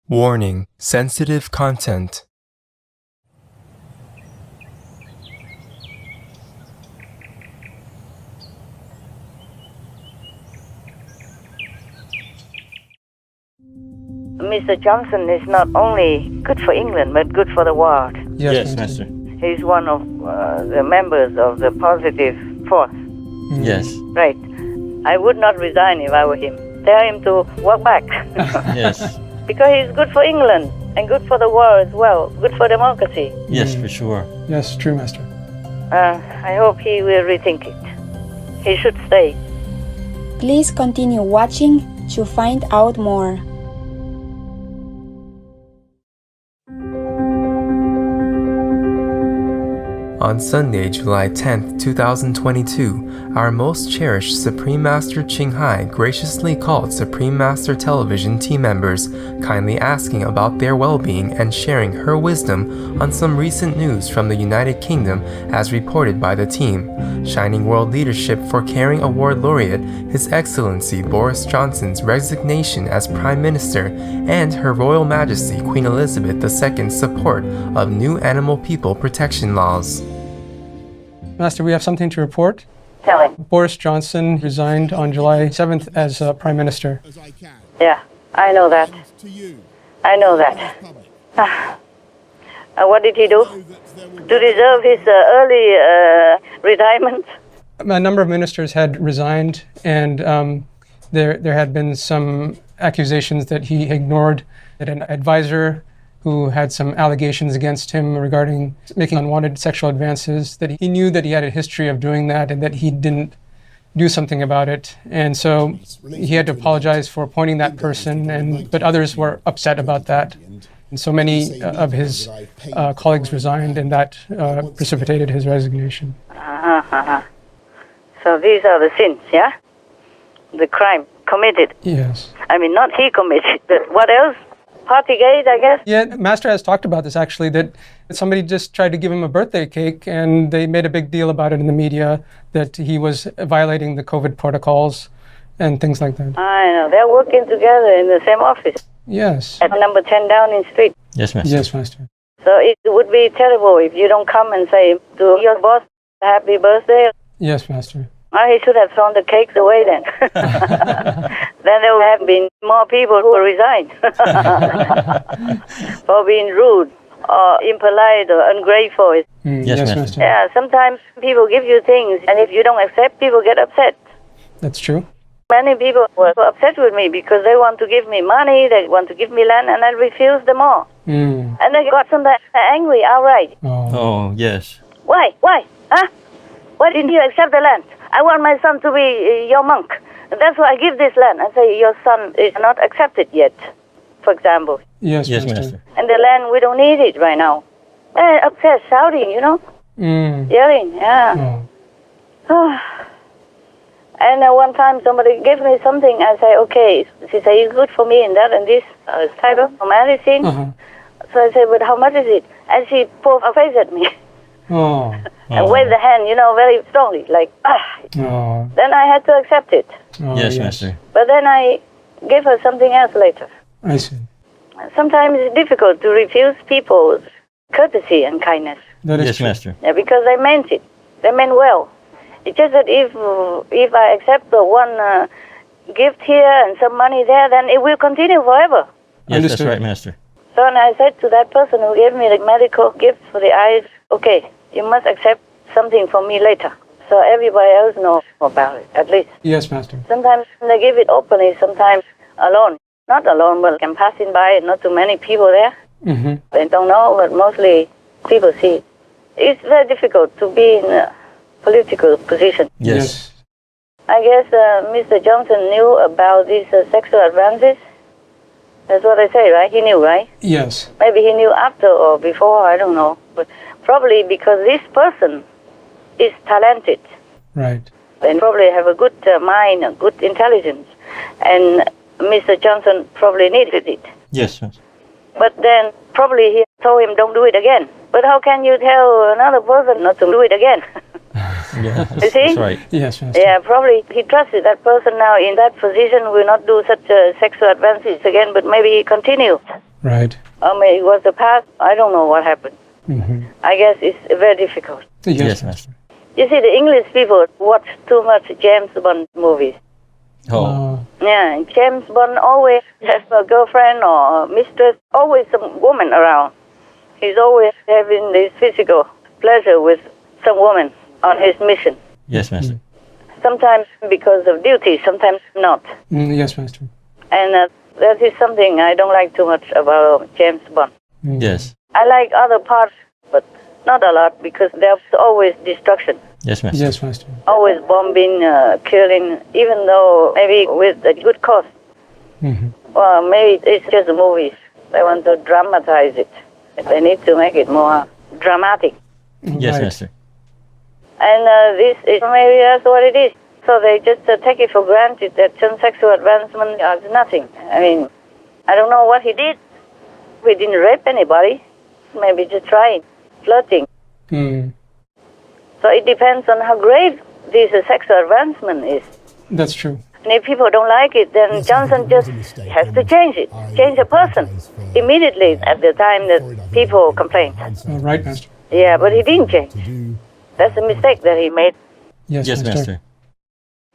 Warning: sensitive content. Mr. Johnson is not only good for England, but good for the world. Yes, Master. He's one of the members of the positive force. Yes. Right. I would not resign if I were him. Tell him to walk back. Yes. Because he's good for England and good for the world as well. Good for democracy. Yes, for sure. Yes, true, Master. I hope he will rethink it. He should stay. Please continue watching to find out more. On Sunday, July 10th, 2022, our most cherished Supreme Master Ching Hai graciously called Supreme Master Television team members, kindly asking about their well-being and sharing her wisdom on some recent news from the United Kingdom as reported by the team. Shining World Leadership for Caring Award Laureate, His Excellency Boris Johnson's resignation as Prime Minister, and Her Royal Majesty Queen Elizabeth II's support of new animal people protection laws. Master, we have something to report. Tell him. Boris Johnson resigned on July 7th as Prime Minister. Yeah, I know that. I know that. What did he do to deserve his early retirement? A number of ministers had resigned, and there had been some accusations that he ignored, that an advisor who had some allegations against him regarding making unwanted sexual advances, that he knew that he had a history of doing that and that he didn't do something about it. And so he had to apologize for appointing that person, but others were upset about that. And so many of his colleagues resigned, and that precipitated his resignation. So these are the sins, yeah? The crime committed. Yes. I mean, not he committed, but what else? Partygate, I guess? Yeah, Master has talked about this actually, that somebody just tried to give him a birthday cake and they made a big deal about it in the media, that he was violating the COVID protocols and things like that. I know, they're working together in the same office. Yes. At number 10 Downing Street. Yes, Master. Yes, Master. So it would be terrible if you don't come and say to your boss, happy birthday. Yes, Master. He should have thrown the cakes away then. Then there would have been more people who resigned for being rude or impolite or ungrateful. Yes, Master. Yeah, sometimes people give you things, and if you don't accept, people get upset. That's true. Many people were so upset with me because they want to give me money, they want to give me land, and I refuse them all. And they got sometimes angry outright. Oh, yes. Why? Huh? Why didn't you accept the land? I want my son to be your monk. That's why I give this land. I say, your son is not accepted yet, for example. Yes, Yes, Master. Master. And the land, we don't need it right now. Upset, shouting, yelling, yeah. And one time somebody gave me something, I say, okay, she said, it's good for me and that and this type of medicine. So I said, but how much is it? And she pulled her face at me. And waved the hand, very strongly, like, Then I had to accept it. Yes, Master. But then I gave her something else later. I see. Sometimes it's difficult to refuse people's courtesy and kindness. That is Yes, true. Master. Yeah, because they meant it. They meant well. It's just that if I accept the one gift here and some money there, then it will continue forever. Yes, Understood. that's right, Master. So and I said to that person who gave me the medical gift for the eyes, okay, you must accept something from me later. So everybody else knows about it, at least. Yes, Master. Sometimes they give it openly, sometimes alone. Not alone, but I'm passing by, not too many people there. They don't know, but mostly people see it. It's very difficult to be in a political position. Yes. I guess Mr. Johnson knew about these sexual advances. That's what I say, right? He knew, right? Yes. Maybe he knew after or before, I don't know. But probably because this person is talented. Right. And probably have a good mind, a good intelligence. And Mr. Johnson probably needed it. Yes, Master. But then probably he told him, don't do it again. But how can you tell another person not to do it again? Yeah, You see? that's right. Yes, Master. Yeah, probably he trusted that person now in that position will not do such sexual advances again, but maybe he continued. Right. It was the past. I don't know what happened. I guess it's very difficult. Yes, Master. You see, the English people watch too much James Bond movies. Oh. Yeah, James Bond always has a girlfriend or a mistress, always some woman around. He's always having this physical pleasure with some woman on his mission. Yes, Master. Sometimes because of duty, sometimes not. Yes, Master. And that is something I don't like too much about James Bond. Yes. I like other parts, but not a lot because there's always destruction. Yes, Master. Yes, Master. Always bombing, killing, even though maybe with a good cause. Well, maybe it's just movies. They want to dramatize it. They need to make it more dramatic. Yes, Right. Master. And this is maybe that's what it is. So they just take it for granted that some sexual advancement is nothing. I mean, I don't know what he did. We didn't rape anybody. Maybe just trying, flirting. So it depends on how great this sexual advancement is. That's true. And if people don't like it, then Johnson just has to change it, change the person immediately at the time that people complain. Right, Master. Yeah, but he didn't change. That's a mistake that he made. Yes, Yes, Master.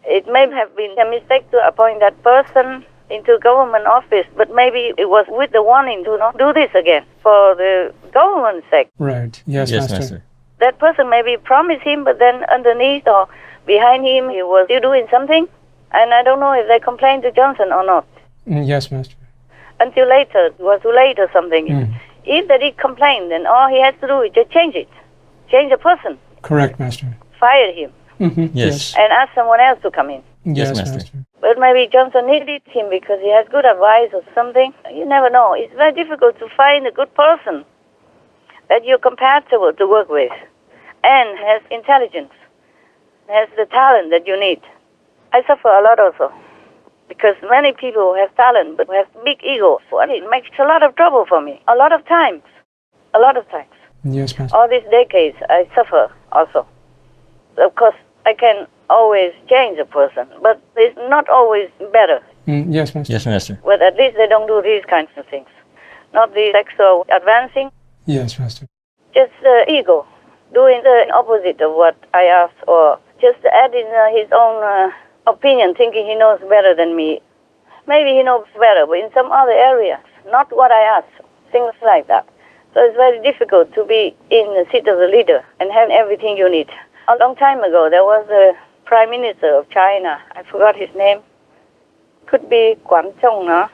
It may have been a mistake to appoint that person into government office, but maybe it was with the warning to not do this again for the government's sake. Right. Yes, Yes, Master. Master. That person maybe promised him, but then underneath or behind him, he was still doing something. And I don't know if they complained to Johnson or not. Yes, Master. Until later, it was too late or something. If they did complain, then all he has to do is just change it. Change the person. Correct, Master. Fire him. Yes. And ask someone else to come in. Yes, Master. Master. But maybe Johnson needed him because he has good advice or something. You never know. It's very difficult to find a good person that you're compatible to work with and has intelligence, has the talent that you need. I suffer a lot also because many people have talent but have big egos. And it makes a lot of trouble for me. A lot of times. A lot of times. Yes, Master. All these decades, I suffer also. Of course, I can always change a person, but it's not always better. Yes, Master. Yes, Master. But at least they don't do these kinds of things. Not the sexual advancing, Yes, Master. just ego, doing the opposite of what I ask, or just adding his own opinion, thinking he knows better than me. Maybe he knows better, but in some other areas, not what I ask, things like that. So it's very difficult to be in the seat of the leader and have everything you need. A long time ago, there was a Prime Minister of China. I forgot his name. Could be Guan Zhong, no?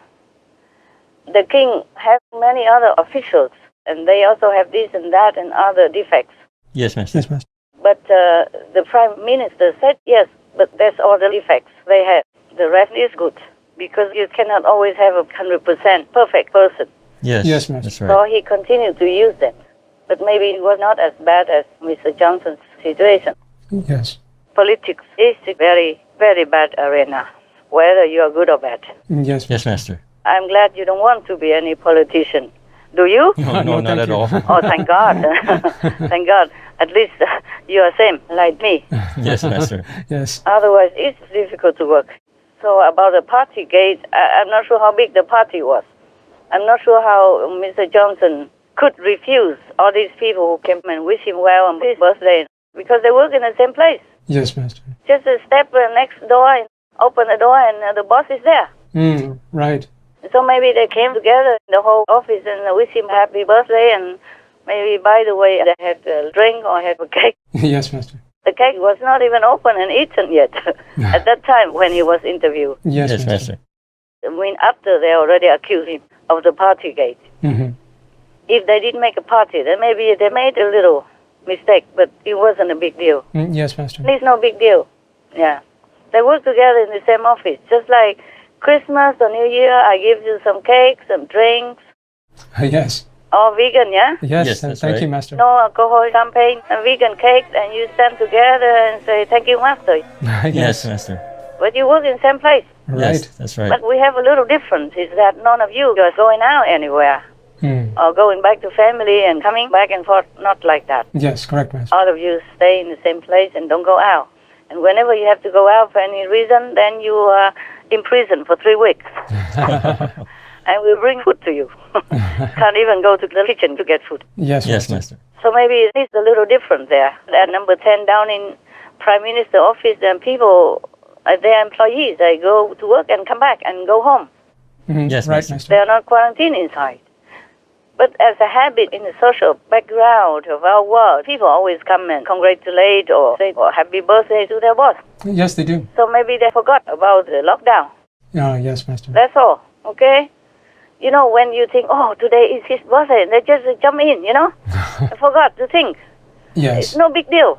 The king has many other officials, and they also have this and that and other defects. Yes, Master. Yes, Master. But the Prime Minister said, yes, but that's all the defects they have. The rest is good, because you cannot always have a 100% perfect person. Yes. Yes, Master. That's So right. he continued to use them. But maybe it was not as bad as Mr. Johnson's situation. Yes. Politics is a very, very bad arena, whether you are good or bad. Yes. Yes, Master. I'm glad you don't want to be any politician. Do you? No, No, not thank at you. all. Oh, thank God. Thank God. At least you are same, like me. Yes, Master. Yes. Otherwise, it's difficult to work. So about the party gate, I'm not sure how big the party was. I'm not sure how Mr. Johnson could refuse all these people who came and wish him well on his birthday because they work in the same place. Yes, Master. Just a step next door and open the door and the boss is there. Right. So maybe they came together in the whole office and wish him happy birthday, and maybe, by the way, they had a drink or had a cake. Yes, Master. The cake was not even open and eaten yet at that time when he was interviewed. Yes, Yes, Master. Master. I mean, after they already accused him of the party gate. If they did make a party, then maybe they made a little mistake, but it wasn't a big deal. Yes, Master. It's no big deal. Yeah. They work together in the same office, just like Christmas or New Year, I give you some cake, some drinks, Yes. all vegan, yeah? Yes. Yes, that's Thank right. you, Master. No alcohol, champagne, and vegan cake, and you stand together and say, thank you, Master. Yes, Master. But you work in the same place. Right. Yes, that's right. But we have a little difference, is that none of you are going out anywhere, or going back to family and coming back and forth, not like that. Yes, correct, Master. All of you stay in the same place and don't go out. And whenever you have to go out for any reason, then you are in prison for 3 weeks. and we'll bring food to you. Can't even go to the kitchen to get food. Yes, Yes, Master. Master. So maybe it's a little different there. At number 10 down in Prime Minister office, then people, their employees, they go to work and come back and go home. Yes, Right, Master. Master. They are not quarantined inside. But as a habit in the social background of our world, people always come and congratulate or say happy birthday to their boss. Yes, they do. So maybe they forgot about the lockdown. Yes, Master. That's all, okay? You know, when you think, oh, today is his birthday, they just jump in, you know? I forgot to think. Yes. It's no big deal.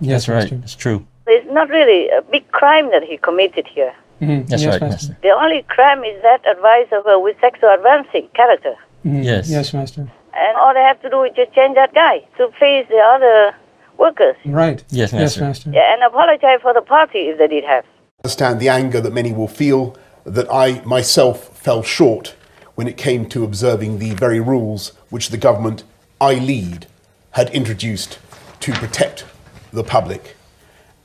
Yes, That's right. Master. It's true. It's not really a big crime that he committed here. That's yes, right, Master. Master. The only crime is that advisor with sexual advancing character. Yes. Yes, Master. And all they have to do is just change that guy to face the other workers. Right. Yes, Yes, Master. Master. Yeah, and apologize for the party if they did have. Understand the anger that many will feel that I myself fell short when it came to observing the very rules which the government I lead had introduced to protect the public.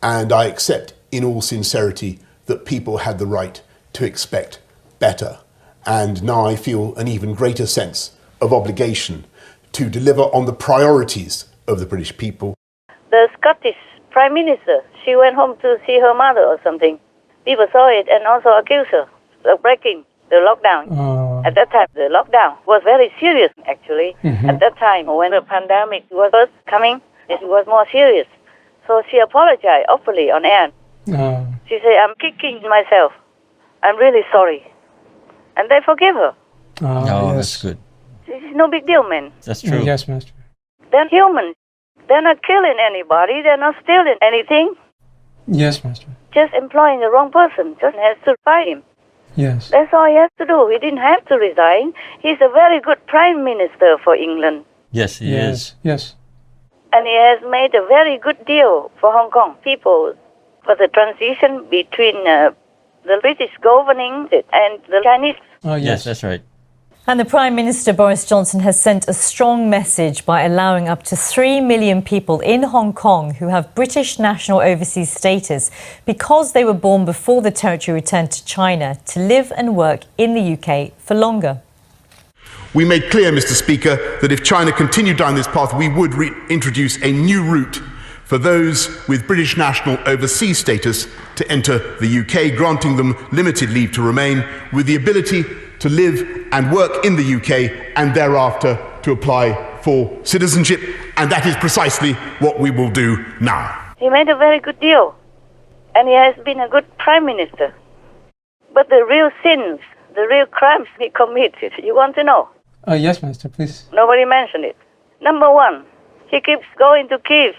And I accept in all sincerity that people had the right to expect better. And now I feel an even greater sense of obligation to deliver on the priorities of the British people. The Scottish Prime Minister, she went home to see her mother or something. People saw it and also accused her of breaking the lockdown. At that time, the lockdown was very serious, actually. At that time, when the pandemic was first coming, it was more serious. So she apologized openly on air. She said, I'm kicking myself. I'm really sorry. And they forgive her. Oh, yes. that's good. It's no big deal, man. That's true. Yes, Master. They're human. They're not killing anybody. They're not stealing anything. Yes, Master. Just employing the wrong person. Just has to fire him. Yes. That's all he has to do. He didn't have to resign. He's a very good prime minister for England. Yes, he is. Yes. And he has made a very good deal for Hong Kong people for the transition between the British governing and the Chinese. Yes, that's right. And the Prime Minister Boris Johnson has sent a strong message by allowing up to 3 million people in Hong Kong who have British national overseas status because they were born before the territory returned to China to live and work in the UK for longer. We made clear, Mr. Speaker, that if China continued down this path, we would introduce a new route for those with British national overseas status to enter the UK, granting them limited leave to remain with the ability to live and work in the UK and thereafter to apply for citizenship. And that is precisely what we will do now. He made a very good deal. And he has been a good prime minister. But the real sins, the real crimes he committed, you want to know? Yes, Master, please. Nobody mentioned it. Number one, he keeps going to Kyiv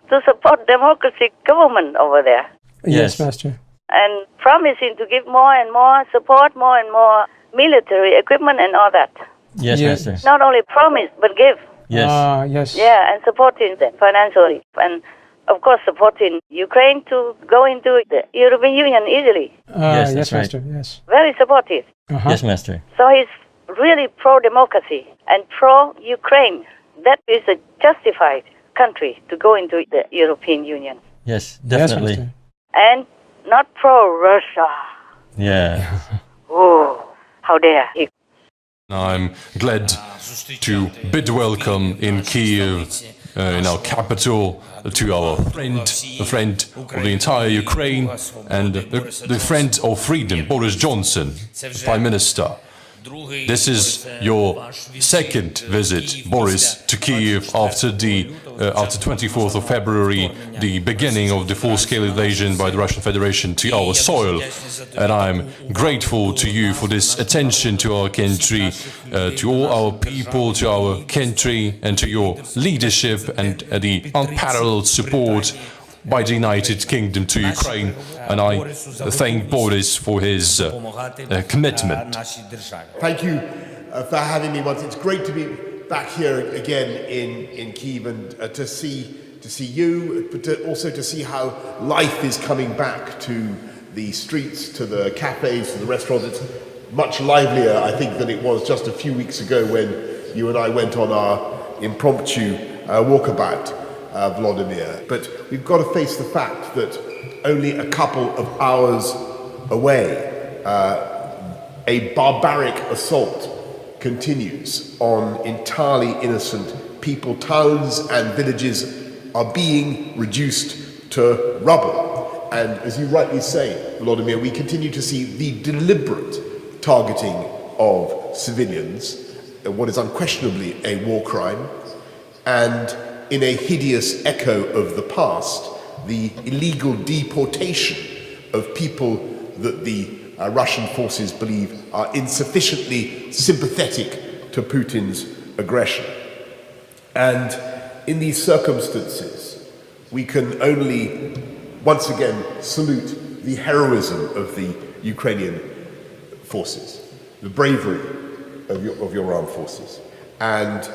to support democratic government over there. Yes, Master. And promising to give more and more support, more and more military equipment and all that. Yes, Yes. Master. Not only promise, but give. Yes. Yes. Yeah, and supporting them financially. And, of course, supporting Ukraine to go into the European Union easily. Yes, Yes, that's right. Master, yes. Very supportive. Yes, Master. So he's really pro-democracy and pro-Ukraine. That is a justified country to go into the European Union. Yes, Yes, definitely. Master. And not pro-Russia. Yeah. Oh, how dare he. I'm glad to bid welcome in Kyiv, in our capital, to our friend, the friend of the entire Ukraine, and the friend of freedom, Boris Johnson, the Prime Minister. This is your second visit, Boris, to Kyiv after 24th of February, the beginning of the full-scale invasion by the Russian Federation to our soil. And I'm grateful to you for this attention to our country, to all our people, to our country, and to your leadership and the unparalleled support by the United Kingdom to Ukraine, and I thank Boris for his commitment. Thank you for having me once. It's great to be back here again in Kyiv and to see you, but also to see how life is coming back to the streets, to the cafes, to the restaurants. It's much livelier, I think, than it was just a few weeks ago when you and I went on our impromptu walkabout. Vladimir. But we've got to face the fact that only a couple of hours away, a barbaric assault continues on entirely innocent people. Towns and villages are being reduced to rubble. And as you rightly say, Volodymyr, we continue to see the deliberate targeting of civilians, what is unquestionably a war crime, and in a hideous echo of the past, the illegal deportation of people that the Russian forces believe are insufficiently sympathetic to Putin's aggression. And in these circumstances, we can only once again salute the heroism of the Ukrainian forces, the bravery of your armed forces. And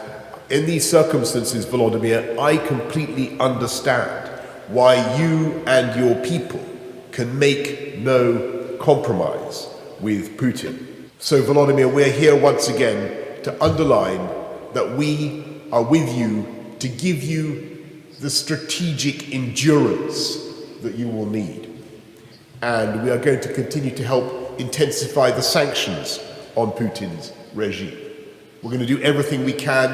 in these circumstances, Volodymyr, I completely understand why you and your people can make no compromise with Putin. So, Volodymyr, we're here once again to underline that we are with you to give you the strategic endurance that you will need. And we are going to continue to help intensify the sanctions on Putin's regime. We're going to do everything we can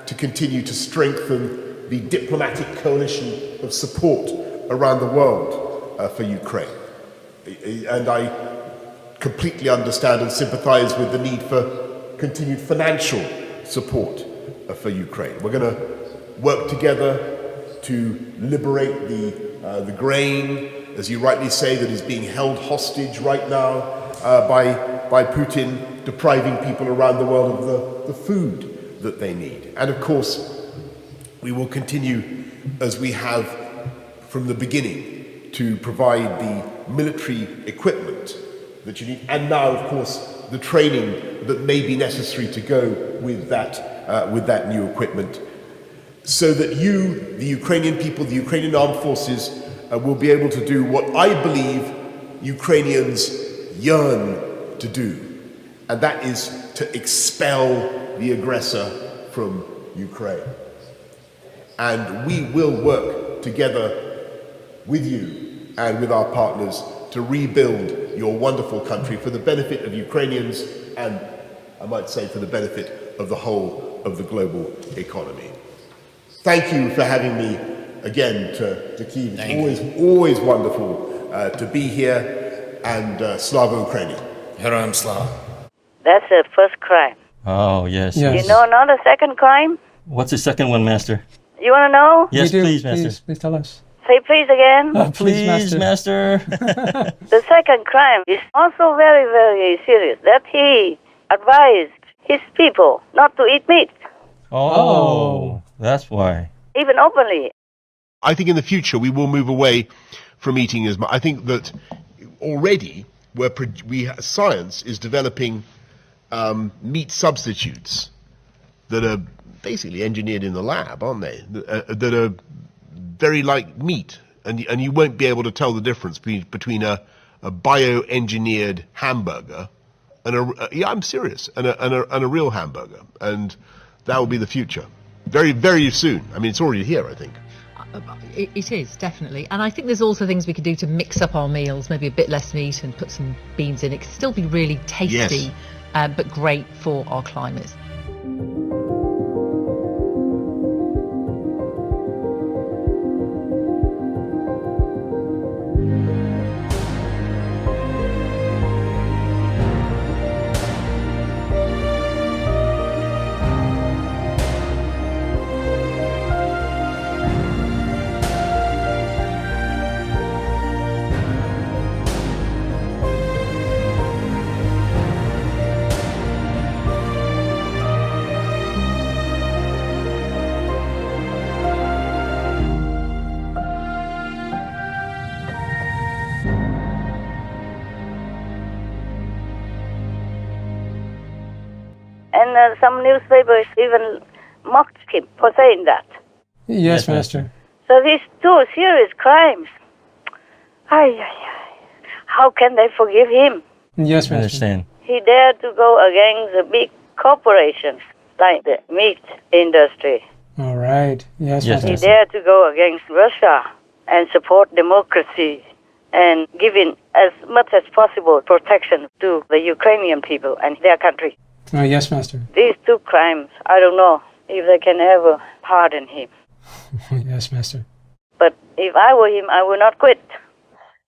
to continue to strengthen the diplomatic coalition of support around the world for Ukraine. And I completely understand and sympathize with the need for continued financial support for Ukraine. We're going to work together to liberate the grain, as you rightly say, that is being held hostage right now by Putin, depriving people around the world of the food that they need. And of course, we will continue, as we have from the beginning, to provide the military equipment that you need, and now, of course, the training that may be necessary to go with that new equipment, so that you, the Ukrainian people, the Ukrainian armed forces, will be able to do what I believe Ukrainians yearn to do, and that is to expel the aggressor from Ukraine. And we will work together with you and with our partners to rebuild your wonderful country for the benefit of Ukrainians and, I might say, for the benefit of the whole of the global economy. Thank you for having me again to Kyiv. It's always wonderful to be here, and Slava Ukraini. Heroям слава. That's the first crime. Oh, yes. Yes. You know another second crime? What's the second one, Master? You want to know? Yes, We do. please, Master. Please tell us. Say please again. Please, Master. The second crime is also very, very serious, that he advised his people not to eat meat, Oh, that's why. even openly. I think in the future we will move away from eating as much. I think that already science is developing meat substitutes that are basically engineered in the lab, aren't they? That are very like meat, and you won't be able to tell the difference between a bioengineered hamburger and I'm serious, and a real hamburger, and that will be the future. Very, very soon. I mean, it's already here, I think. It is, definitely. And I think there's also things we could do to mix up our meals, maybe a bit less meat and put some beans in. It could still be really tasty, Yes. But great for our climate. And some newspapers even mocked him for saying that. Yes, Master. So these two serious crimes, how can they forgive him? Yes, I Master. understand. He dared to go against the big corporations like the meat industry. All right. Yes, Yes, He Master. dared to go against Russia and support democracy and giving as much as possible protection to the Ukrainian people and their country. Yes, Master. These two crimes, I don't know if they can ever pardon him. Yes, Master. But if I were him, I would not quit.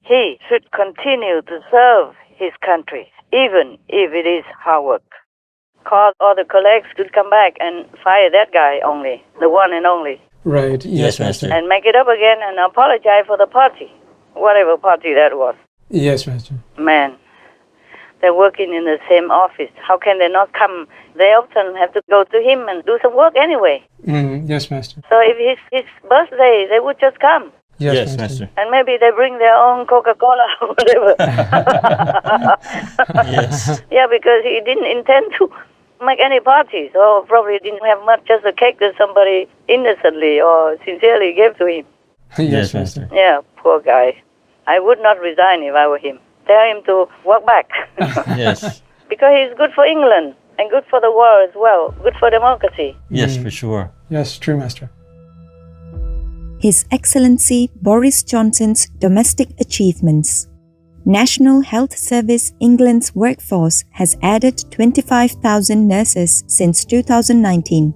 He should continue to serve his country, even if it is hard work. Call all the colleagues to come back and fire that guy only, the one and only. Right. Yes, Master. And make it up again and apologize for the party, whatever party that was. Yes, Master. Man, they're working in the same office. How can they not come? They often have to go to him and do some work anyway. Yes, Master. So if his birthday, they would just come. Yes, Master. And maybe they bring their own Coca-Cola or whatever. Yes. Yeah, because he didn't intend to make any party, so probably didn't have much, just a cake that somebody innocently or sincerely gave to him. Yes, Master. Yeah, poor guy. I would not resign if I were him. Tell him to walk back. Yes. Because he's good for England and good for the world as well, good for democracy. Yes, for sure. Yes, true, Master. His Excellency Boris Johnson's domestic achievements. National Health Service England's workforce has added 25,000 nurses since 2019.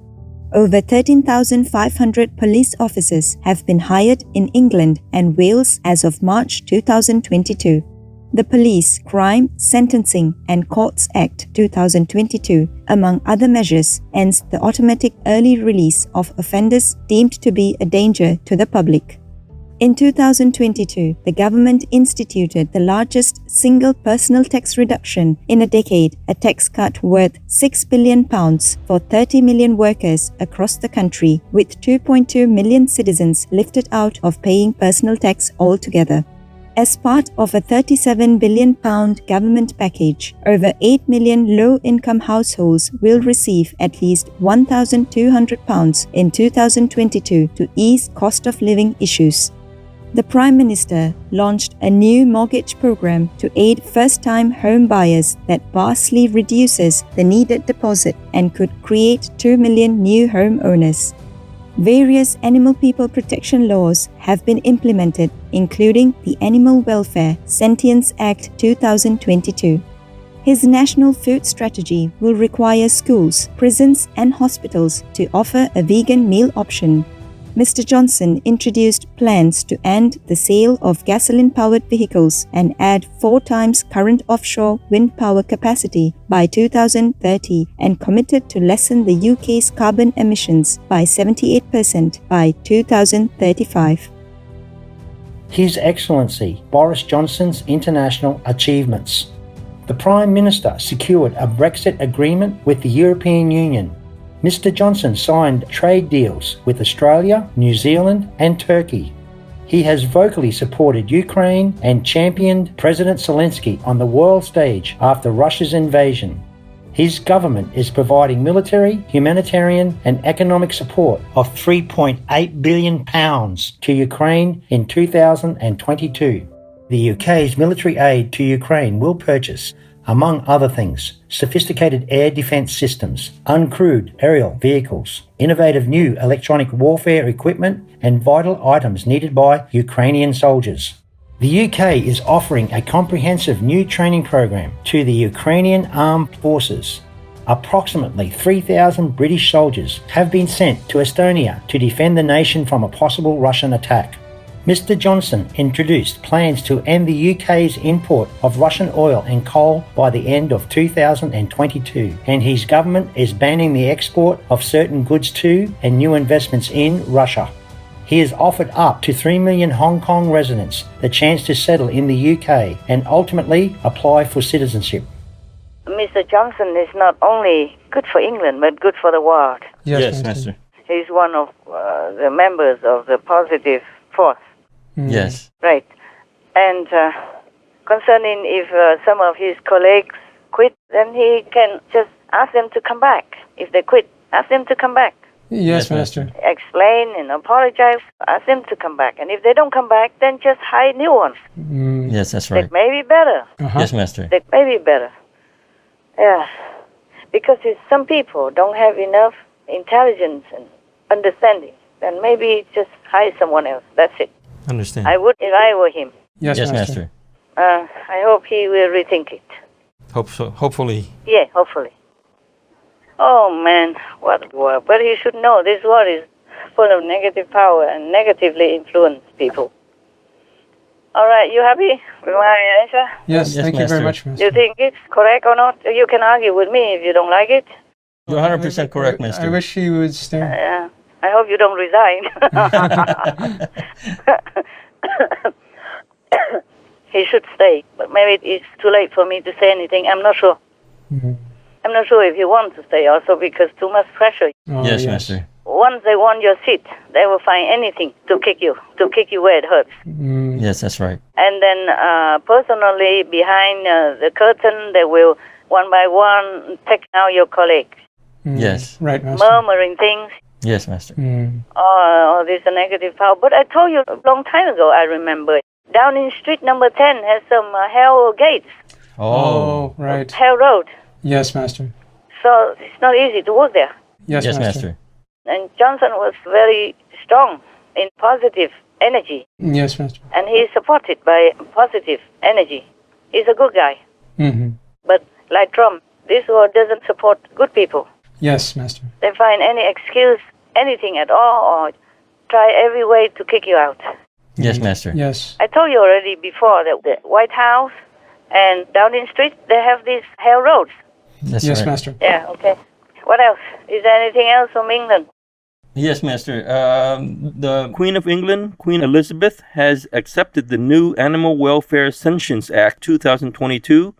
Over 13,500 police officers have been hired in England and Wales as of March 2022. The Police, Crime, Sentencing and Courts Act 2022, among other measures, ends the automatic early release of offenders deemed to be a danger to the public. In 2022, the government instituted the largest single personal tax reduction in a decade, a tax cut worth £6 billion for 30 million workers across the country, with 2.2 million citizens lifted out of paying personal tax altogether. As part of a £37 billion government package, over 8 million low-income households will receive at least £1,200 in 2022 to ease cost of living issues. The Prime Minister launched a new mortgage program to aid first-time home buyers that vastly reduces the needed deposit and could create 2 million new homeowners. Various animal people protection laws have been implemented, including the Animal Welfare Sentience Act 2022. His national food strategy will require schools, prisons and hospitals to offer a vegan meal option. Mr. Johnson introduced plans to end the sale of gasoline-powered vehicles and add 4 times current offshore wind power capacity by 2030 and committed to lessen the UK's carbon emissions by 78% by 2035. His Excellency Boris Johnson's international achievements. The Prime Minister secured a Brexit agreement with the European Union. Mr. Johnson signed trade deals with Australia, New Zealand and Turkey. He has vocally supported Ukraine and championed President Zelensky on the world stage after Russia's invasion. His government is providing military, humanitarian and economic support of £3.8 billion to Ukraine in 2022. The UK's military aid to Ukraine will purchase, among other things, sophisticated air defence systems, uncrewed aerial vehicles, innovative new electronic warfare equipment and vital items needed by Ukrainian soldiers. The UK is offering a comprehensive new training program to the Ukrainian Armed Forces. Approximately 3,000 British soldiers have been sent to Estonia to defend the nation from a possible Russian attack. Mr. Johnson introduced plans to end the UK's import of Russian oil and coal by the end of 2022, and his government is banning the export of certain goods to and new investments in Russia. He has offered up to 3 million Hong Kong residents the chance to settle in the UK and ultimately apply for citizenship. Mr. Johnson is not only good for England, but good for the world. Yes, Master. He's one of the members of the positive force. Yes. Right. And concerning if some of his colleagues quit, then he can just ask them to come back. If they quit, ask them to come back. Yes, Master. Explain and apologize, ask them to come back. And if they don't come back, then just hire new ones. Yes, that's right. That may be better. Yes, Master. That may be better. Yeah. Because if some people don't have enough intelligence and understanding, then maybe just hire someone else. That's it. Understand. I would if I were him. Yes, Yes, Master. Master. I hope he will rethink it. Hope so. Hopefully. Yeah, hopefully. Oh man, what war? But he should know this war is full of negative power and negatively influence people. All right, you happy with my answer? Yes, Yes, thank you very Master. much, Master. You think it's correct or not? You can argue with me if you don't like it. You're 100% correct, Master. I wish he would stay. I hope you don't resign. He should stay, but maybe it's too late for me to say anything. I'm not sure. I'm not sure if he wants to stay also because too much pressure. Oh, Yes, Master. Once they want your seat, they will find anything to kick you where it hurts. Yes, that's right. And then personally, behind the curtain, they will one by one take out your colleagues, Yes. Right, Master. murmuring things. Yes, Master. Oh, this is a negative power. But I told you a long time ago, I remember. Downing Street number 10 has some hell gates, Oh, right. hell road. Yes, Master. So it's not easy to work there. Yes, Yes, Master. Master. And Johnson was very strong in positive energy, Yes, Master. and he is supported by positive energy. He's a good guy. But like Trump, this war doesn't support good people. Yes, Master. They find any excuse, anything at all, or try every way to kick you out. Yes, Master. Yes. I told you already before that the White House and Downing Street, they have these hell roads. That's Yes, right. Master. Yeah, okay. What else? Is there anything else from England? Yes, Master. The Queen of England, Queen Elizabeth, has accepted the new Animal Welfare Sentience Act 2022,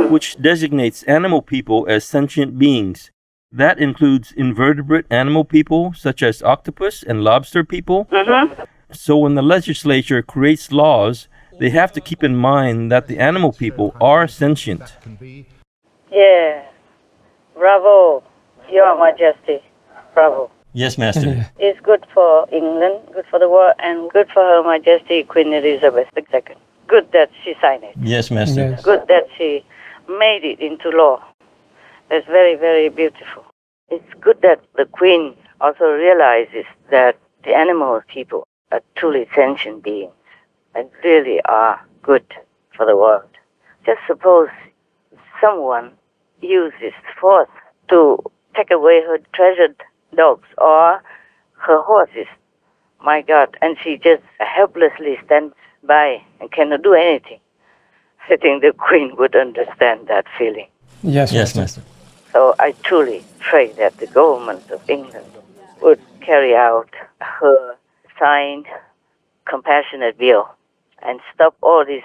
which designates animal people as sentient beings. That includes invertebrate animal people, such as octopus and lobster people. So when the legislature creates laws, they have to keep in mind that the animal people are sentient. Yeah. Bravo, Your Majesty. Bravo. Yes, Master. It's good for England, good for the world, and good for Her Majesty Queen Elizabeth II. Good that she signed it. Yes, Master. Yes. Good that she made it into law. That's very, very beautiful. It's good that the Queen also realizes that the animal people are truly sentient beings and really are good for the world. Just suppose someone uses force to take away her treasured dogs or her horses. My God, and she just helplessly stands by and cannot do anything. I think the Queen would understand that feeling. Yes, Yes, Master. Master. So I truly pray that the government of England would carry out her signed compassionate bill and stop all this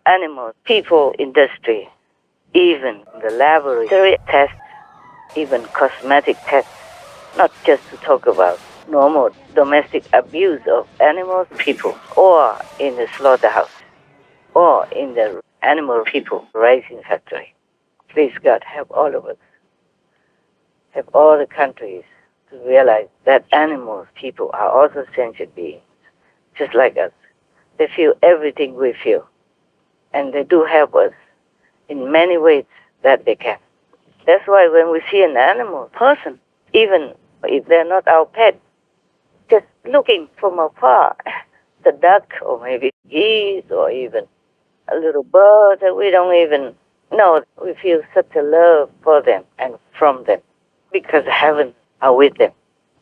animal people industry, even the laboratory tests, even cosmetic tests, not just to talk about normal domestic abuse of animals, people, or in the slaughterhouse, or in the animal people raising factory. Please God, help all of us. Help all the countries to realize that animals, people are also sentient beings, just like us. They feel everything we feel. And they do help us in many ways that they can. That's why when we see an animal person, even if they're not our pet, just looking from afar, the duck or maybe geese or even a little bird that we don't even know, we feel such a love for them and from them because heaven are with them,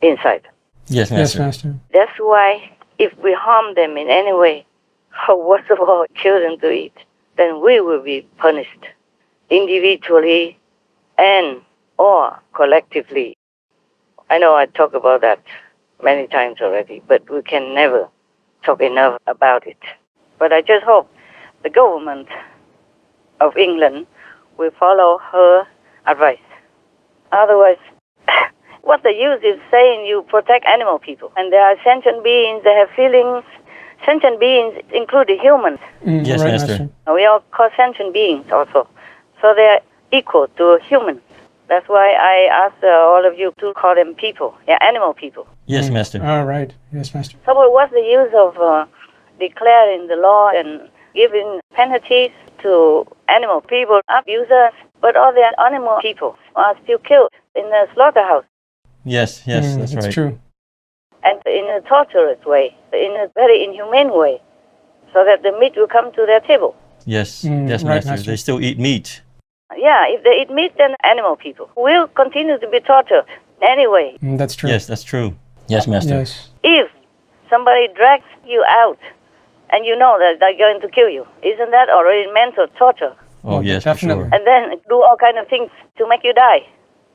inside them. Yes, Yes, Master. Master. That's why if we harm them in any way, or worst of all, kill them to eat, then we will be punished individually and or collectively. I know I talk about that many times already, but we can never talk enough about it. But I just hope the government of England will follow her advice. Otherwise, what's the use is saying you protect animal people? And they are sentient beings, they have feelings. Sentient beings include the humans. Yes, right, Master. We are called sentient beings also. So they are equal to humans. That's why I ask all of you to call them people, animal people. Yes, Master. All right. Yes, Master. So what's the use of declaring the law and giving penalties to animal people, abusers, but all the animal people are still killed in the slaughterhouse? Yes, that's right. True. And in a torturous way, in a very inhumane way. so that the meat will come to their table. Yes, right, Master. They still eat meat. Yeah, if they eat meat, then animal people will continue to be tortured anyway. That's true. Yes, that's true. Yes, Master. Yes. If somebody drags you out and you know that they're going to kill you, isn't that already mental torture? Oh, yes, definitely. for sure. And then do all kind of things to make you die.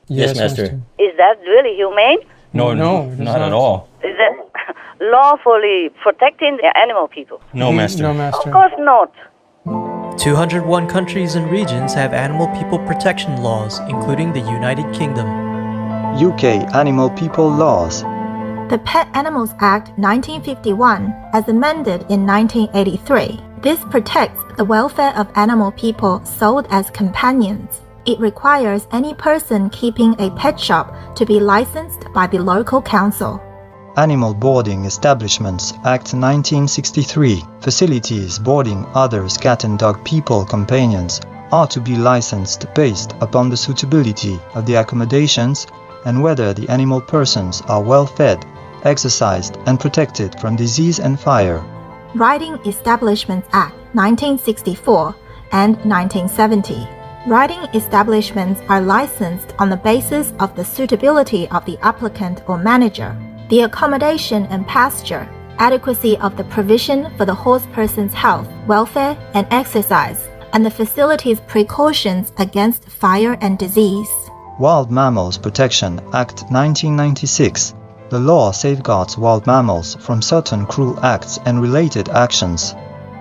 Yes, Master. Is that really humane? No, it's not at all. Is that lawfully protecting the animal people? No, Master. No, Master. Of course not. 201 countries and regions have animal people protection laws, including the United Kingdom. UK Animal People Laws. The Pet Animals Act 1951, as amended in 1983. This protects the welfare of animal people sold as companions. It requires any person keeping a pet shop to be licensed by the local council. Animal Boarding Establishments Act 1963. Facilities boarding other cat and dog people companions are to be licensed based upon the suitability of the accommodations and whether the animal persons are well fed, exercised, and protected from disease and fire. Riding Establishments Act 1964 and 1970. Riding establishments are licensed on the basis of the suitability of the applicant or manager, the accommodation and pasture, adequacy of the provision for the horse person's health, welfare, and exercise, and the facility's precautions against fire and disease. Wild Mammals Protection Act 1996. The law safeguards wild mammals from certain cruel acts and related actions.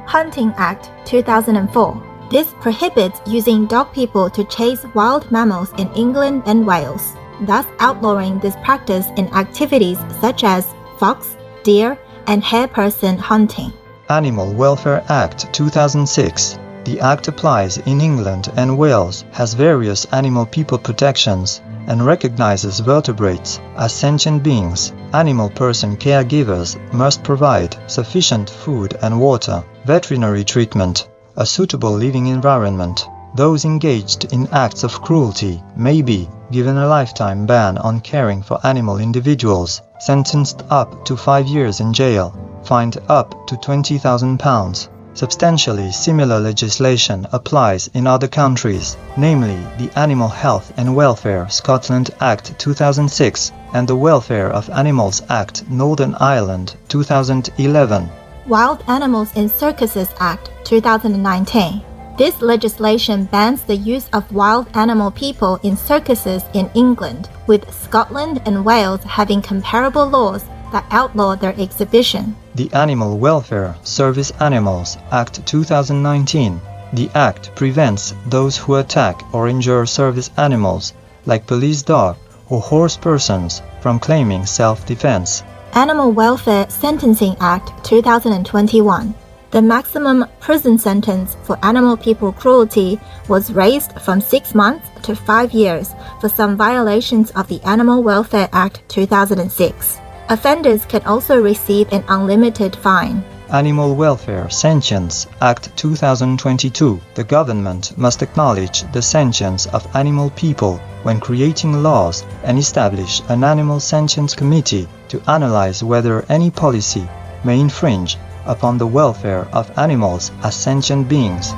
Hunting Act 2004. This prohibits using dog people to chase wild mammals in England and Wales, thus outlawing this practice in activities such as fox, deer, and hare person hunting. Animal Welfare Act 2006. The Act applies in England and Wales, has various animal people protections, and recognizes vertebrates as sentient beings. Animal person caregivers must provide sufficient food and water, veterinary treatment, a suitable living environment. Those engaged in acts of cruelty may be given a lifetime ban on caring for animal individuals, sentenced up to 5 years in jail, fined up to £20,000. Substantially similar legislation applies in other countries, namely the Animal Health and Welfare Scotland Act 2006 and the Welfare of Animals Act Northern Ireland 2011. Wild Animals in Circuses Act 2019. This legislation bans the use of wild animal people in circuses in England, with Scotland and Wales having comparable laws that outlaw their exhibition. The Animal Welfare Service Animals Act 2019. The Act prevents those who attack or injure service animals, like police dog or horse persons, from claiming self-defense. Animal Welfare Sentencing Act 2021. The maximum prison sentence for animal people cruelty was raised from 6 months to 5 years for some violations of the Animal Welfare Act 2006. Offenders can also receive an unlimited fine. Animal Welfare Sentience Act 2022. The government must acknowledge the sentience of animal people when creating laws and establish an animal sentience committee to analyze whether any policy may infringe upon the welfare of animals as sentient beings.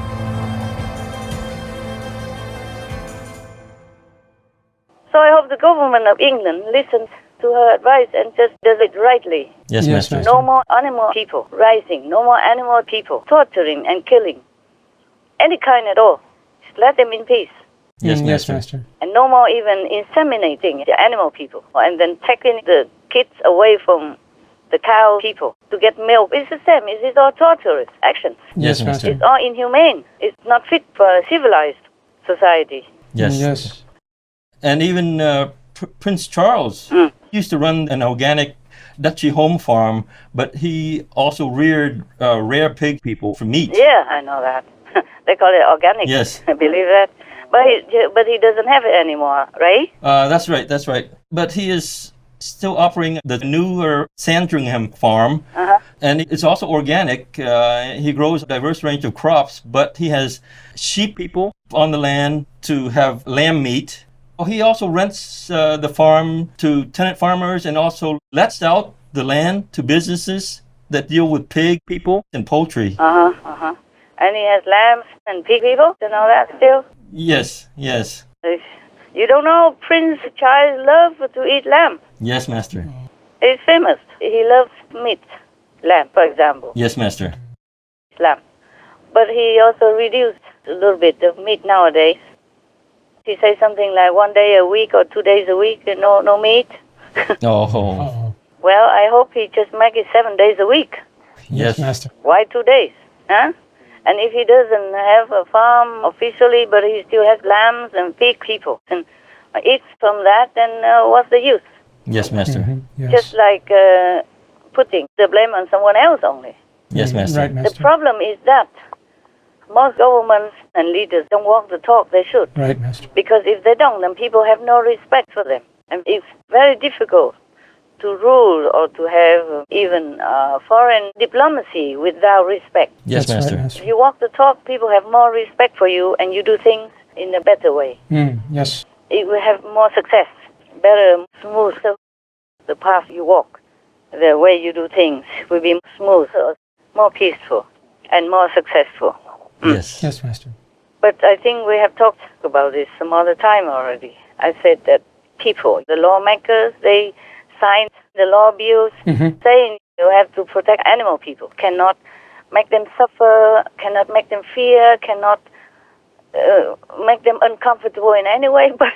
So I hope the government of England listens to her advice and just does it rightly. Yes, Master. No more animal people rising, no more animal people torturing and killing. Any kind at all. Just let them in peace. Yes, Master. And no more even inseminating the animal people and then taking the kids away from the cow people to get milk. It's the same. It's all torturous actions. Yes, Master. It's all inhumane. It's not fit for a civilized society. Yes. And even Prince Charles used to run an organic duchy home farm, but he also reared rare pig people for meat. Yeah, I know that. They call it organic. Yes. I believe that. But he doesn't have it anymore, right? That's right. But he is still operating the newer Sandringham farm, and it's also organic. He grows a diverse range of crops, but he has sheep people on the land to have lamb meat. He also rents the farm to tenant farmers and also lets out the land to businesses that deal with pig people and poultry. And he has lambs and pig people and all that still? Yes, yes. You don't know Prince Charles loves to eat lamb? Yes, Master. He's famous. He loves meat. Lamb, for example. Yes, Master. Lamb. But he also reduced a little bit of meat nowadays. He says something like 1 day a week or 2 days a week, no meat. Oh. Well, I hope he just make it 7 days a week. Yes, Master. Why 2 days? Huh? And if he doesn't have a farm officially, but he still has lambs and pig people and eats from that, then what's the use? Yes, Master. Yes. Just like putting the blame on someone else only. Yes, Master. Right, Master. The problem is that most governments and leaders don't walk the talk they should. Right, Master. Because if they don't, then people have no respect for them. And it's very difficult to rule or to have even foreign diplomacy without respect. Yes, That's Master. Right, Master. If you walk the talk, people have more respect for you and you do things in a better way. Yes. It will have more success, better, smoother. The path you walk, the way you do things will be smoother, more peaceful, and more successful. Yes. Yes, Master. But I think we have talked about this some other time already. I said that people, the lawmakers, they signed the law bills saying you have to protect animal people, cannot make them suffer, cannot make them fear, cannot make them uncomfortable in any way, but,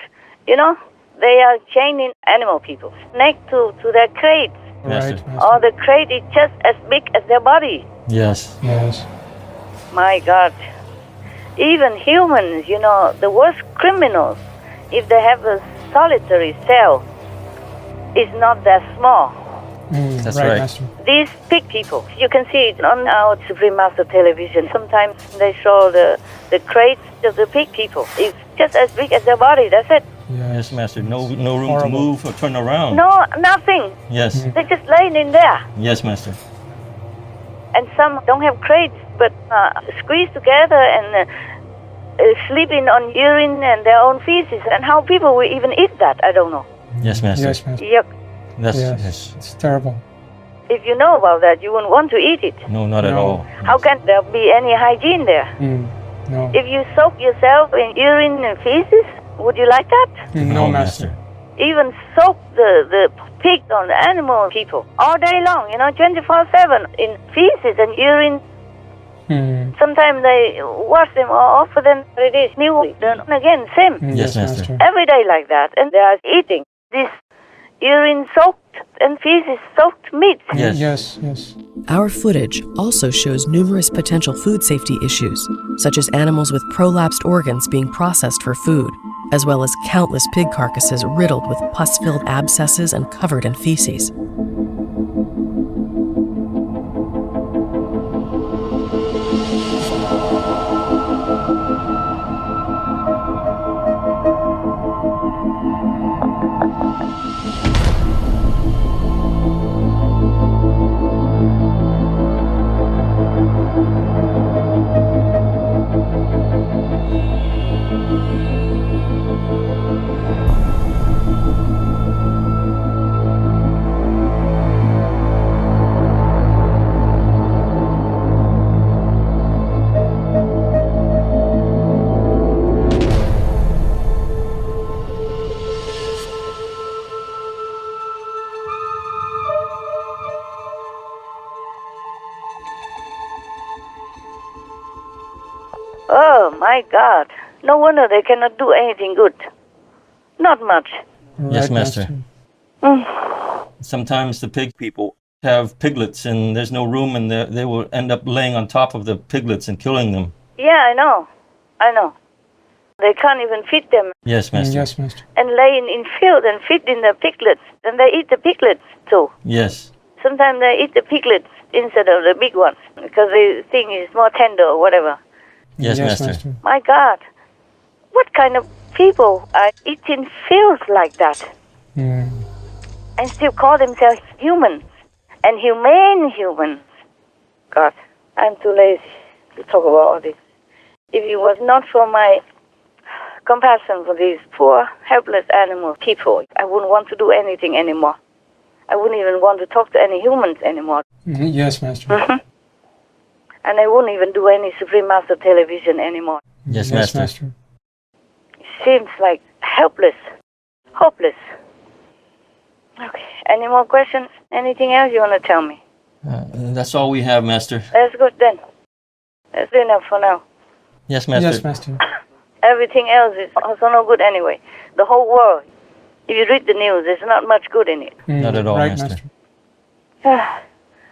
they are chaining animal people next to their crates. Master. Right, Or the crate is just as big as their body. Yes. Yes. My God. Even humans, the worst criminals, if they have a solitary cell, is not that small. That's right, right. Master. These pig people, you can see it on our Supreme Master television. Sometimes they show the crates of the pig people. It's just as big as their body, that's it. Yes, Master. No room Horrible. to move or turn around. No, nothing. Yes. They're just laying in there. Yes, Master. And some don't have crates, but squeeze together and sleeping on urine and their own feces. And how people will even eat that, I don't know. Yes, Master. Yes, Master. Yuck. That's Yes. It's terrible. If you know about that, you wouldn't want to eat it. No, not at No. all. How can there be any hygiene there? No. If you soak yourself in urine and feces, would you like that? No, Master. Even soak the pig on the animal people all day long, 24/7 in feces and urine. Sometimes they wash them off, but then it is new. Then again, same. Yes, Master. Every day like that, and they are eating this urine-soaked and feces-soaked meat. Yes. Yes. Our footage also shows numerous potential food safety issues, such as animals with prolapsed organs being processed for food, as well as countless pig carcasses riddled with pus-filled abscesses and covered in feces. Oh, my God. No wonder they cannot do anything good. Not much. Yes, Master. Sometimes the pig people have piglets and there's no room and they will end up laying on top of the piglets and killing them. Yeah, I know. They can't even feed them. Yes, Master. Yes, Master. And lay in field and feed in the piglets. And they eat the piglets too. Yes. Sometimes they eat the piglets instead of the big ones because they think it's more tender or whatever. Yes, Master. My God. What kind of people are eating fields like that? And still call themselves humans and humane humans. God, I'm too lazy to talk about all this. If it was not for my compassion for these poor, helpless animal people, I wouldn't want to do anything anymore. I wouldn't even want to talk to any humans anymore. Yes, Master. And I wouldn't even do any Supreme Master television anymore. Yes, Master. It seems like helpless, hopeless. Okay, any more questions? Anything else you want to tell me? That's all we have, Master. That's good then. That's enough for now. Yes, Master. Yes, Master. Everything else is also no good anyway. The whole world. If you read the news, there's not much good in it. Not at all, right, Master.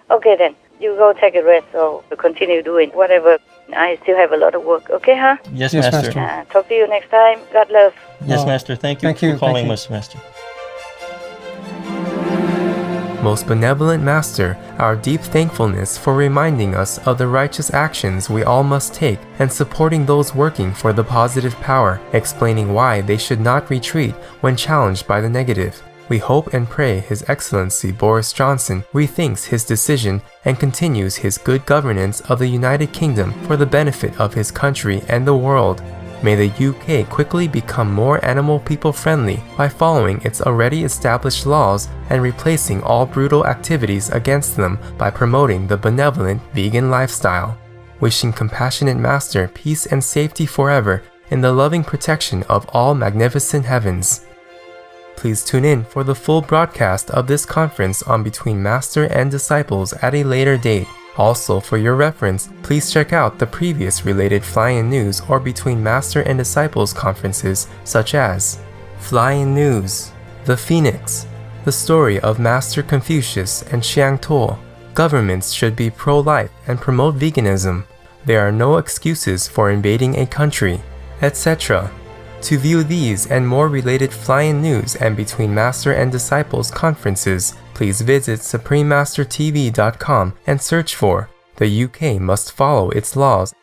Okay then. You go take a rest or continue doing whatever. I still have a lot of work. Okay, huh? Yes, Yes, Master. Master. Talk to you next time. God love. Yes, Master. Thank you for calling us, Master. Most benevolent Master, our deep thankfulness for reminding us of the righteous actions we all must take and supporting those working for the positive power, explaining why they should not retreat when challenged by the negative. We hope and pray His Excellency Boris Johnson rethinks his decision and continues his good governance of the United Kingdom for the benefit of his country and the world. May the UK quickly become more animal people friendly by following its already established laws and replacing all brutal activities against them by promoting the benevolent vegan lifestyle. Wishing Compassionate Master peace and safety forever in the loving protection of all magnificent heavens. Please tune in for the full broadcast of this conference on Between Master and Disciples at a later date. Also, for your reference, please check out the previous related Fly-In News or Between Master and Disciples conferences such as Fly-In News, The Phoenix, The Story of Master Confucius and Chiang To, Governments Should Be Pro-Life and Promote Veganism, There Are No Excuses for Invading a Country, etc. To view these and more related Fly-In News and Between Master and Disciples conferences, please visit suprememastertv.com and search for "The UK Must Follow Its Laws